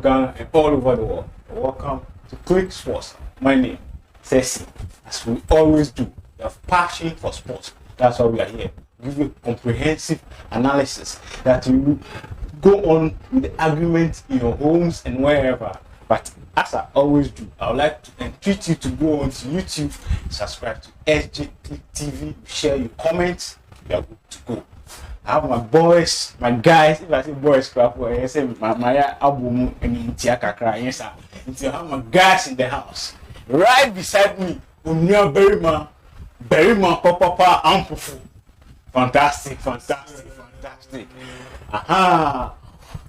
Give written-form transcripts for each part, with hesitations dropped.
Ghana and all over the world. Welcome to Click Sports. My name is Ceci. As we always do, we have passion for sports. That's why we are here. Give you comprehensive analysis that will go on with the arguments in your homes and wherever. But as I always do, I would like to entreat you to go on to YouTube, subscribe to SJ Click TV, share your comments. We are good to go. I have my boys, my guys. If I say boys, crap, I say my album and Intiaka. Yes, sir. I have my guys in the house. Right beside me, Unia Berryman, Papa, Ampufu. Fantastic. Aha.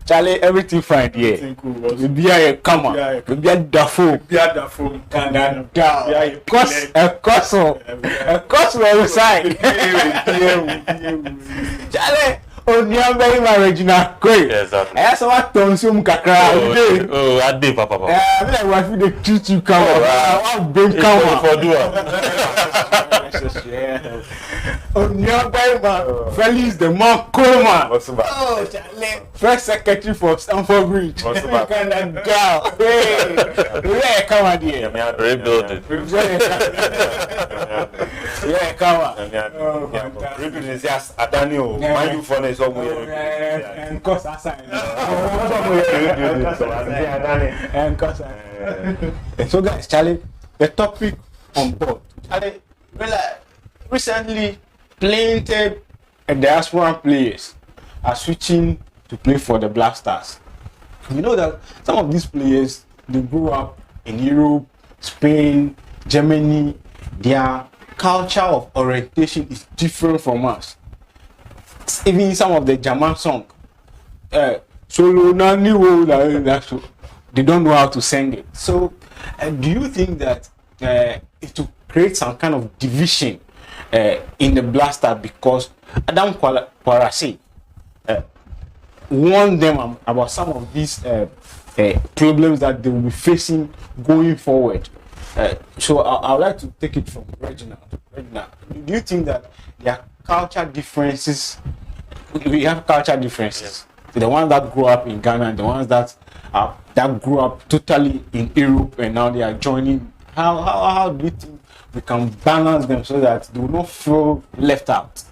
Charlie, everything fine here. We be a camera. We be a dafo. A course on the side. Charlie, on your very original. Great. Exactly. I saw what Tonsium Kakra. Oh, I did, Papa. I like what the treat camera. I bring camera For do. On your very Felix the man, Coleman. Oh, Charlie. First secretary for Stamford Bridge. What's the back? Hey, come on, dear. Rebuild it. Yeah, come on. Rebuild is just Adanio. Mind you for this And cost aside. And cost aside. So, guys, Charlie, the topic on board. Charlie, recently, planted diaspora players are switching to play for the Black Stars. You know that some of these players, they grew up in Europe, Spain, Germany. Their culture of orientation is different from us. Even some of the German song, solo nani wo they don't know how to sing it. So, do you think that it will create some kind of division in the Black Stars because Adam Kwarase warned them about some of these problems that they will be facing going forward? So I would like to take it from Reginald. Do you think that there are culture differences? We have culture differences. Yes. The ones that grew up in Ghana and the ones that grew up totally in Europe and now they are joining. How do you think we can balance them so that they will not feel left out?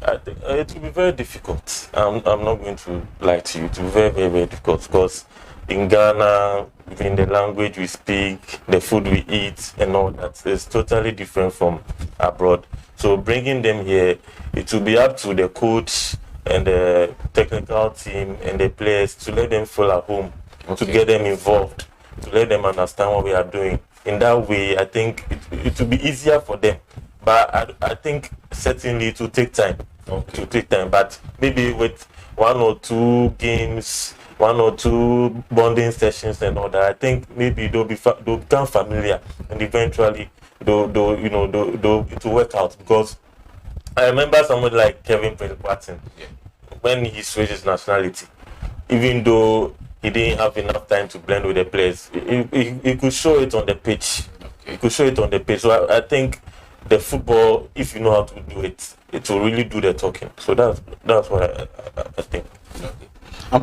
I think it will be very difficult. I'm not going to lie to you. It will be very, very, very difficult because in Ghana, in the language we speak, the food we eat, and all that is totally different from abroad. So bringing them here, it will be up to the coach and the technical team and the players to let them feel at home, to get them involved, to let them understand what we are doing. In that way, I think it will be easier for them. But I think certainly it will take time. It will take time. But maybe with 1 or 2 games, 1 or 2 bonding sessions and all that, I think maybe they'll become familiar and eventually it will work out. Because I remember somebody like Kevin Prince-Boateng, when he switched his nationality, even though he didn't have enough time to blend with the players, he could show it on the pitch. He could show it on the pitch. So I think the football, if you know how to do it, it will really do the talking. So that's what I think.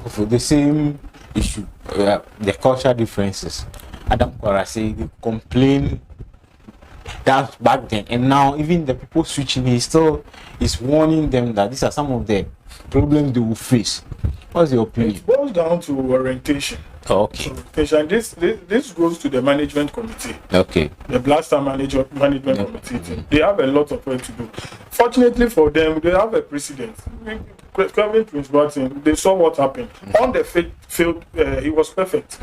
For the same issue, the cultural differences. Adam Kwarase, they complain that back then, and now even the people switching, he still is warning them that these are some of the problems they will face. What's your opinion? It boils down to orientation. Okay. Orientation. This goes to the management committee. Okay. The Black Star management committee. They have a lot of work to do. Fortunately for them, they have a precedent. Kevin Prince-Boateng, they saw what happened. On the field, he was perfect.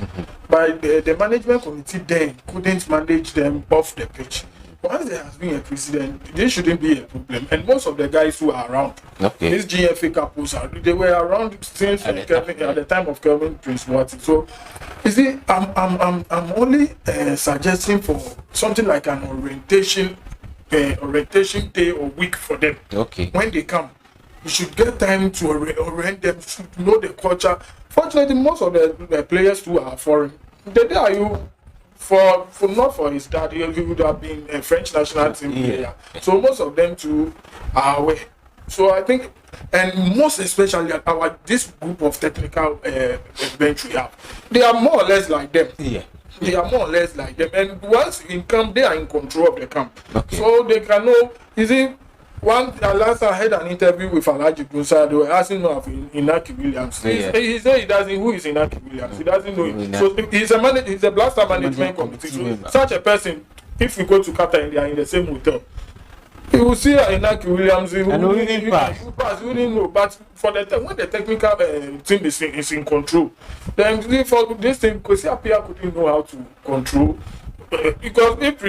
But the management committee then couldn't manage them off the pitch. Once there has been a precedent, there shouldn't be a problem. And most of the guys who are around, these GFA couples, they were around since at the time of Kevin Prince-Boateng. So, you see, I'm only suggesting for something like an orientation day or week for them. Okay. When they come, you should get time to orient them, to know the culture. Fortunately, most of the players who are foreign, they are you. For not for his dad, he would have been a French national team player. So most of them too are aware. So I think And most especially our this group of technical bench we have, they are more or less like them. Yeah. They are more or less like them. And once in camp, they are in control of the camp. Okay. So they can know. You see, last I had an interview with Alhaji Gusa. They were asking him of Inaki Williams. He said he doesn't. Who is Inaki Williams? He doesn't know him. So he's a blaster management committee. So such a person, if we go to Qatar and they are in the same hotel, you will see Inaki Williams. He wouldn't know. But for the when the technical team is in control, then for this thing, because Apia couldn't know how to control. Because if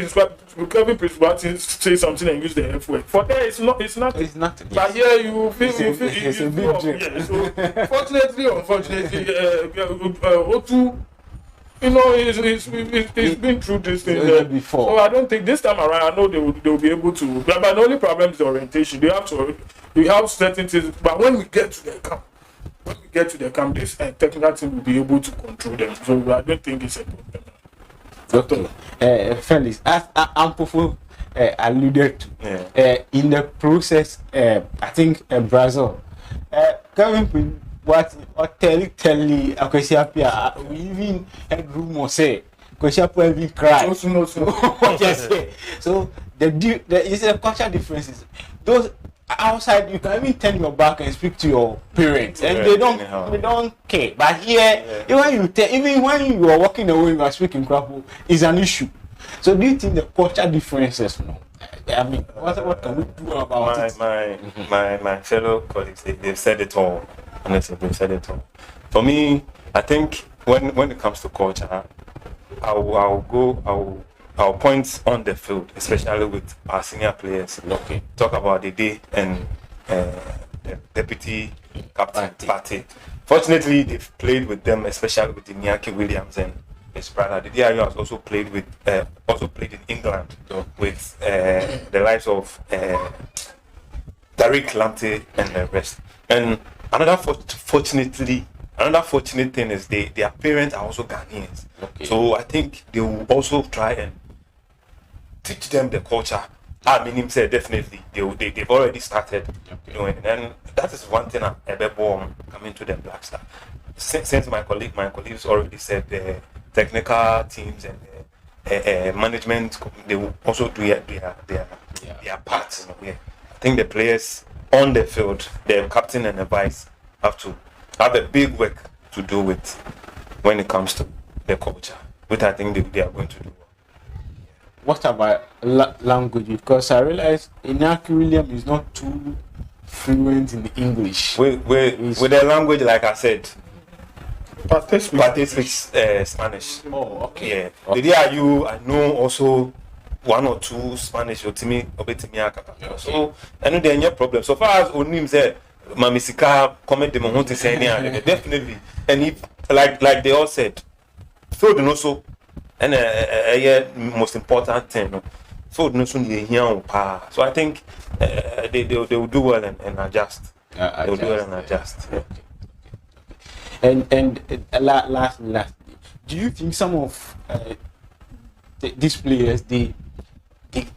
Kevin Prince say something and use the F word, for there it's nothing. It's nothing. But here you feel it's a big dream. Yeah, so fortunately, unfortunately, Otu, you know, he's been through this thing before. So I don't think this time around, I know they will be able to. But the only problem is the orientation. They have certain things. But when we get to the camp, this technical team will be able to control them. So I don't think it's a problem. Okay. Felix, as Ampofo alluded to, in the process, I think Brazil, Kevin Prince, what or telly Akwesiapia, we even had rumors say Akwesiapia even cried. Yes. So there is a cultural differences. Those outside you can even turn your back and speak to your parents, and they don't care. But here, even when you are walking away, you are speaking crap, is an issue. So do you think the cultural differences? I mean, what can we do about it? My fellow colleagues, they've said it all. Honestly, they've said it all. For me, I think when it comes to culture, I'll point on the field, especially with our senior players. Okay. Talk about the day and the deputy captain party. Fortunately, they've played with them, especially with Iñaki Williams and his brother. The DIU has also played in England with the likes of Tariq Lamptey and the rest. And another fortunate thing is their parents are also Ghanaians. Okay. So I think they will also try and teach them the culture. I mean, said definitely they've already started doing it, and that is one thing I'm ever born coming to the Black Star. Since my colleagues already said the technical teams and the management, they will also do their parts. I think the players on the field, the captain and the vice, have to have a big work to do with when it comes to the culture, which I think they are going to do. What about language? Because I realize Inaki Williams is not too fluent in English. With the language, like I said, Pate speaks Spanish. Oh, okay. Yeah. Okay. The DIU, I know also one or two Spanish or Timi Obetimiaka. So I know there are no problem. So far as Onim said, Mamisika comment them on to say definitely. And if like they all said, so the also and most important thing. So no soon you hear so I think they will do well and adjust. They will do well and adjust. Yeah. And lastly, do you think some of these players they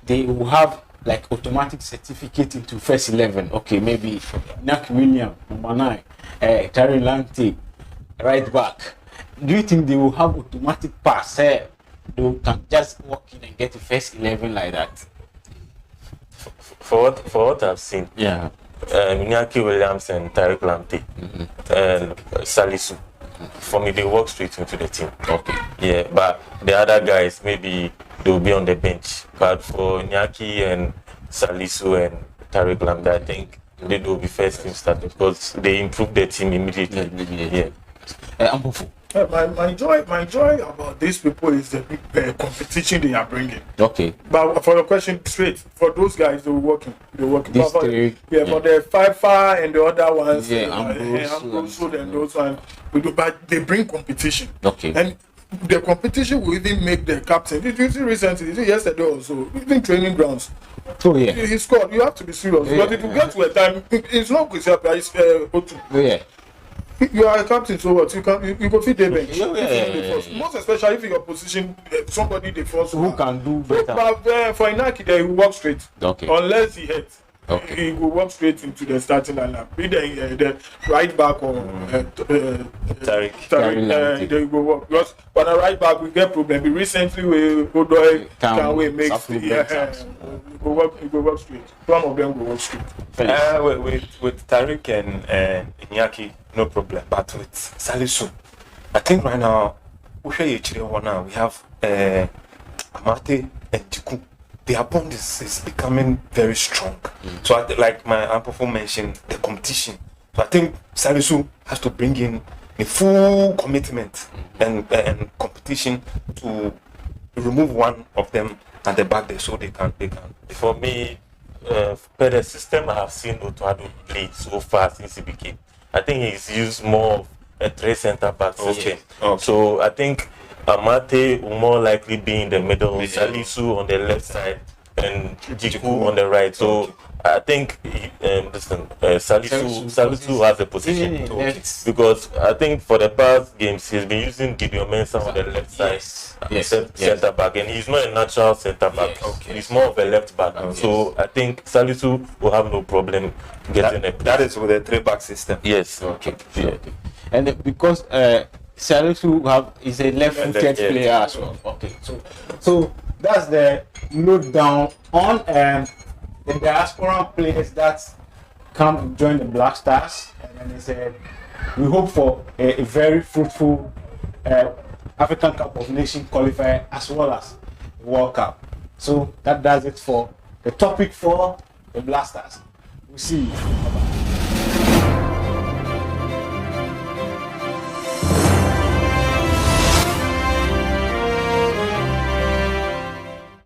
will have like automatic certificate into first 11? Okay, maybe Nak William, number 9, Terry Lamptey, right back. Do you think they will have automatic pass? They can just walk in and get the first 11 like that? For what I've seen, yeah. Iñaki Williams and Tariq Lamptey and Salisu, for me, they walk straight into the team. Okay. Yeah, but the other guys, maybe they will be on the bench. But for Iñaki and Salisu and Tariq Lamptey, I think they will be first team starters because they improve the team immediately. Yeah. My joy about these people is the big competition they are bringing. Okay. But for the question straight, for those guys, they're working. For the FIFA and the other ones, Ambroso and those ones, but they bring competition. Okay. And the competition will even make the captain. Did you see recently? Did you see yesterday also? Even training grounds. Oh yeah. He scored. You have to be serious. Yeah. But if you get to a time, it's not good. It's Otu. Yeah. You are a captain, so what? You go fit the bench. Yeah. Most especially if your position somebody the first who can do better. But for Inaki, they will walk straight. Okay. Unless he hits. Okay. He will walk straight into the starting lineup. Be the right back or Tariq. Lamptey. they will walk. Because when a right back we get problem. Recently we Odoi Can we make Safu yeah, breaks he go work straight. Some of them go work straight. With Tariq and Iñaki, no problem. But with Salisu, I think right now we have Amate and Jiku. Their bond is becoming very strong. So like my Ampofo mentioned, the competition. So I think Salisu has to bring in a full commitment and competition to remove one of them at the back there so they can. For me, per the system I have seen Otuado play so far since he became, I think he's used more of a 3 center back system. Okay. So I think Amate will more likely be in the middle, Salisu on the left side, and Jiku on the right. So I think Salisu has a position because I think for the past games he's been using Gideon Mensah on the left side, center back, and he's not a natural center back. He's more of a left back. So I think Salisu will have no problem getting a place. That is with the 3-back system. Yes. Okay. And because Salisu is a left-footed player as well. Okay. So that's the note down on the diaspora players that come and join the Black Stars, and then they said we hope for a very fruitful African Cup of Nations qualifier as well as the World Cup. So that does it for the topic for the Black Stars. We'll see you. Bye-bye.